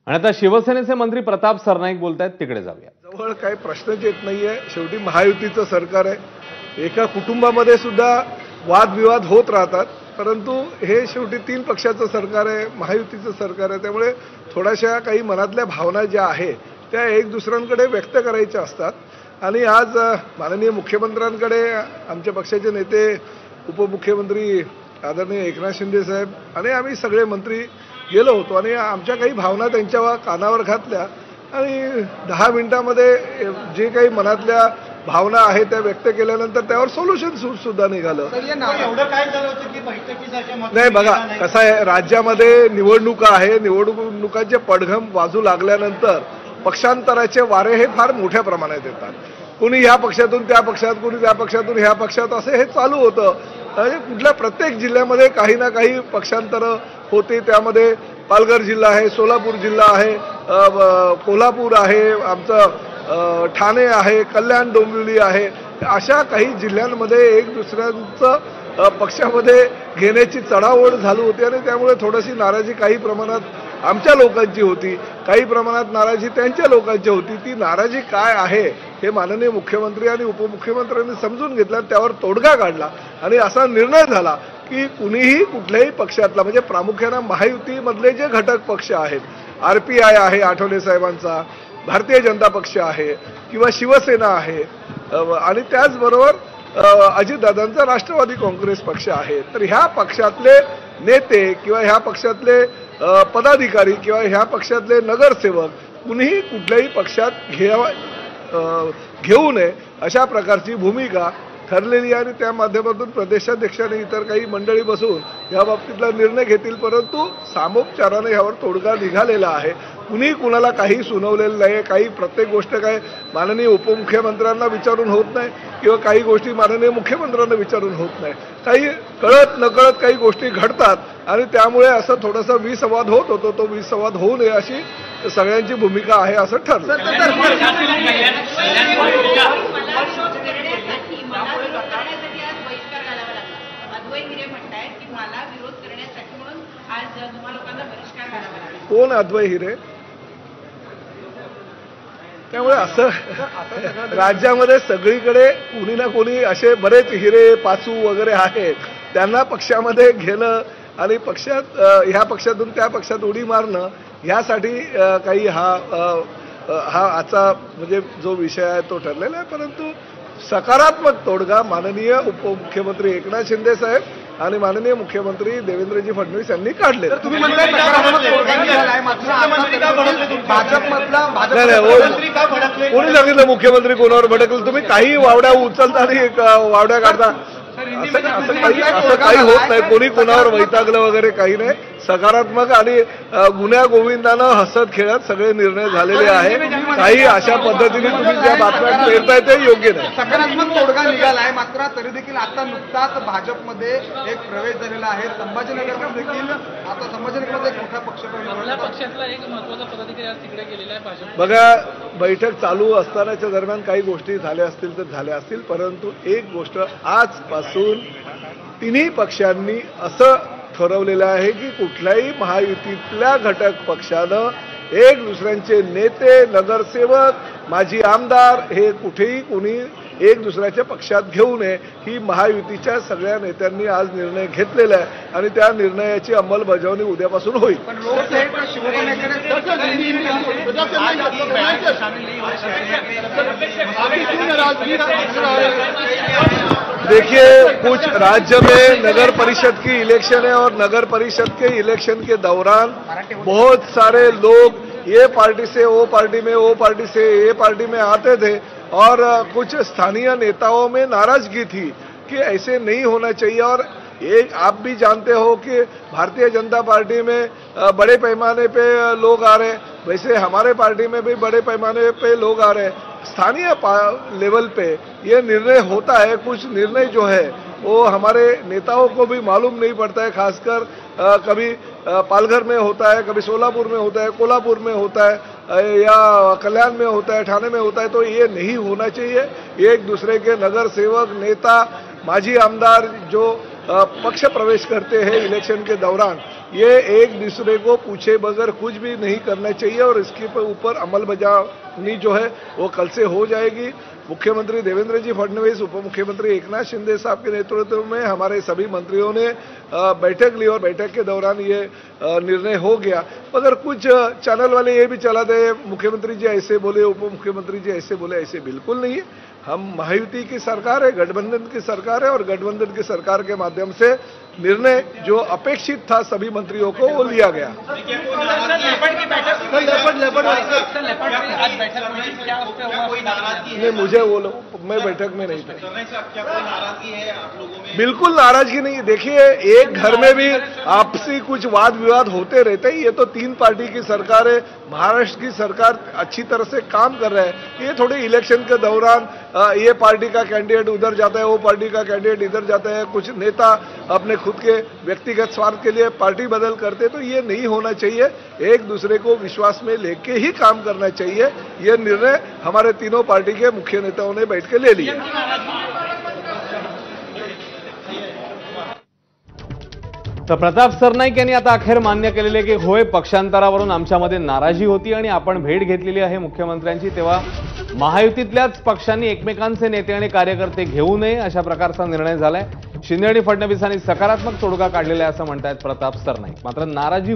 आणि आता शिवसेनेचे मंत्री प्रताप सरनाईक बोलतायत, तिकडे जाऊया। जवळ काही प्रश्नच येत नाहीये। शेवटी महायुतीचं सरकार आहे। एका कुटुंबामध्ये सुद्धा वादविवाद होत राहतात, परंतु हे शेवटी 3 पक्षाचं सरकार आहे, महायुतीचं सरकार आहे। त्यामुळे थोड्याशा काही मनातल्या भावना ज्या आहेत त्या एक दुसऱ्यांकडे व्यक्त करायच्या असतात। आणि आज माननीय मुख्यमंत्र्यांकडे आमच्या पक्षाचे नेते, उपमुख्यमंत्री आदरणीय एकनाथ शिंदे साहेब आणि आम्ही सगळे मंत्री गेलो होतो आणि आमच्या काही भावना त्यांच्या कानावर घातल्या आणि 10 मिनिटांमध्ये जे काही मनातल्या भावना आहेत त्या व्यक्त केल्यानंतर त्यावर सोल्युशन सुद्धा निघालं। नाही बघा, कसं आहे, राज्यामध्ये निवडणुका आहे, निवडणुकांचे पडघम वाजू लागल्यानंतर पक्षांतराचे वारे हे फार मोठ्या प्रमाणात येतात। कोणी ह्या पक्षातून त्या पक्षात, कोणी त्या पक्षातून ह्या पक्षात, असं हे चालू होतं। म्हणजे कुठल्या प्रत्येक जिल्ह्यामध्ये काही ना काही पक्षांतरं होते। त्यामध्ये पालघर जिल्हा आहे, सोलापूर जिल्हा आहे, कोल्हापूर आहे, आमचं ठाणे आहे, कल्याण डोंबिवली आहे। अशा काही जिल्ह्यांमध्ये एक दुसऱ्यांचं पक्षामध्ये घेण्याची चढाओढ झाली होती आणि त्यामुळे थोडीशी नाराजी काही प्रमाणात आमच्या लोकांची होती, काही प्रमाणात नाराजी त्यांच्या लोकांची होती। ती नाराजी काय आहे हे माननीय मुख्यमंत्री आणि उपमुख्यमंत्र्यांनी समजून घेतलं, त्यावर तोडगा काढला आणि असा निर्णय झाला की कुणीही कुठल्याही पक्षातला, म्हणजे प्रामुख्याने महायुतीमधले जे घटक पक्ष आहेत, RPI आहे आठवले साहेबांचा, भारतीय जनता पक्ष आहे किंवा शिवसेना आहे आणि त्याचबरोबर अजितदादांचा राष्ट्रवादी काँग्रेस पक्ष आहे, तर ह्या पक्षातले नेते किंवा ह्या पक्षातले पदाधिकारी किंवा ह्या पक्षातले नगरसेवक कुणीही कुठल्याही पक्षात घेऊ नये अशा प्रकारची भूमिका ठरलेली आहे आणि त्या माध्यमातून प्रदेशाध्यक्षांनी इतर काही मंडळी बसून या बाबतीतला निर्णय घेतील, परंतु सामोपचाराने यावर तोडगा निघालेला आहे। कुणी कुणाला काही सुनावलेलं नाही। काही प्रत्येक गोष्ट काय माननीय उपमुख्यमंत्र्यांना विचारून होत नाही किंवा काही गोष्टी माननीय मुख्यमंत्र्यांना विचारून होत नाही। काही कळत नकळत काही गोष्टी घडतात आणि त्यामुळे असं थोडासा विसंवाद होत होतो। तो विसंवाद होऊ नये अशी सगळ्यांची भूमिका आहे असं ठरलं। कोण अद्वै हिरे? त्यामुळे असं राज्यामध्ये सगळीकडे कोणी ना कोणी असे बरेच हिरे पाचू वगैरे आहेत, त्यांना पक्षामध्ये घेणं आणि पक्षात ह्या पक्षातून त्या पक्षात उडी मारणं यासाठी काही हा आजचा म्हणजे जो विषय आहे तो ठरलेला आहे। परंतु सकारात्मक तोडगा माननीय उपमुख्यमंत्री एकनाथ शिंदे साहेब आणि माननीय मुख्यमंत्री देवेंद्रजी फडणवीस यांनी काढले। कोणी सांगितलं मुख्यमंत्री कोणावर भडकलं? तुम्ही काही वावड्या उचलता आणि वावड्या काढता, असं काही होत नाही। कोणी कोणावर वैतागलं वगैरे काही नाही। सकारात्मक आणि गुन्ह्या गोविंदानं हसत खेळत सगळे निर्णय झालेले आहे। काही अशा पद्धतीने तुम्ही ज्या बातम्या पेरताय ते योग्य नाही। सकारात्मक तोडगा निघालाय, मात्र तरी देखील आता नुकताच भाजपमध्ये एक प्रवेश झालेला आहे। संभाजीनगरमध्ये देखील आता संभाजीनगरमध्ये एक मोठा पक्षातला एक महत्त्वाचा पदाधिकारी आज तिकडे गेलेला आहे भाजप। बघा, बैठक चालू असतानाच्या दरम्यान काही गोष्टी झाल्या असतील तर झाल्या असतील, परंतु एक गोष्ट आजपासून तिन्ही पक्षांनी असं ठरवलेलं आहे की कुठल्याही महायुतीतल्या घटक पक्षानं एक दुसऱ्यांचे नेते, नगरसेवक, माजी आमदार हे कुठेही कोणी एक दुसऱ्याच्या पक्षात घेऊ नये ही महायुतीच्या सगळ्या नेत्यांनी आज निर्णय घेतलेला आहे आणि त्या निर्णयाची अंमलबजावणी उद्यापासून होईल। देखिए, कुछ राज्य में नगर परिषद की इलेक्शन है और नगर परिषद के इलेक्शन के दौरान बहुत सारे लोग ये पार्टी से वो पार्टी में, वो पार्टी से ये पार्टी में आते थे और कुछ स्थानीय नेताओं में नाराजगी थी कि ऐसे नहीं होना चाहिए। और एक आप भी जानते हो कि भारतीय जनता पार्टी में बड़े पैमाने पे लोग आ रहे हैं, वैसे हमारे पार्टी में भी बड़े पैमाने पे लोग आ रहे हैं। स्थानीय लेवल पे ये निर्णय होता है। कुछ निर्णय जो है वो हमारे नेताओं को भी मालूम नहीं पड़ता है, खासकर कभी पालघर में होता है, कभी सोलापुर में होता है, कोल्हापुर में होता है या कल्याण में होता है, ठाणे में होता है। तो ये नहीं होना चाहिए। एक दूसरे के नगर सेवक, नेता, माजी आमदार जो पक्ष प्रवेश करते हैं इलेक्शन के दौरान, ये एक दूसरे को पूछे बगैर कुछ भी नहीं करना चाहिए और इसके ऊपर अमलबजावनी जो है वो कल से हो जाएगी। मुख्यमंत्री देवेंद्र जी फडणवीस, उप मुख्यमंत्री एकनाथ शिंदे साहब के नेतृत्व में हमारे सभी मंत्रियों ने बैठक ली और बैठक के दौरान ये निर्णय हो गया। मगर कुछ चैनल वाले ये भी चलाते हैं मुख्यमंत्री जी ऐसे बोले, उप मुख्यमंत्री जी ऐसे बोले। ऐसे बिल्कुल नहीं है। हम महायुति की सरकार है, गठबंधन की सरकार है और गठबंधन की सरकार के माध्यम से निर्णय जो अपेक्षित था सभी मंत्रियों को वो लिया गया। नहीं, मुझे वो मैं बैठक में नहीं था। बिल्कुल नाराजगी नहीं। देखिए, एक घर में भी आपसी कुछ वाद विवाद होते रहते हैं। ये तो 3 पार्टी की सरकार है। महाराष्ट्र की सरकार अच्छी तरह से काम कर रहा है। ये थोड़े इलेक्शन के दौरान ये पार्टी का कैंडिडेट उधर जाता है, वो पार्टी का कैंडिडेट इधर जाता है, कुछ नेता अपने खुद के व्यक्तिगत स्वार्थ के लिए पार्टी बदल करते, तो ये नहीं होना चाहिए। एक दूसरे को विश्वास में लेके ही काम करना चाहिए। ये निर्णय हमारे तीनों पार्टी के मुख्य नेताओं ने बैठ के ले लिया। तर प्रताप सरनाईक यांनी आता अखेर मान्य केलेले की होय, पक्षांतरावरून आमच्यामध्ये नाराजी होती आणि आपण भेट घेतलेली आहे मुख्यमंत्र्यांची, तेव्हा महायुतीतल्याच पक्षांनी एकमेकांचे नेते आणि कार्यकर्ते घेऊ नये अशा प्रकारचा निर्णय झालाय। शिंदे आणि फडणवीसांनी सकारात्मक तोडगा काढलेला आहे असं म्हणतायत प्रताप सरनाईक। मात्र नाराजी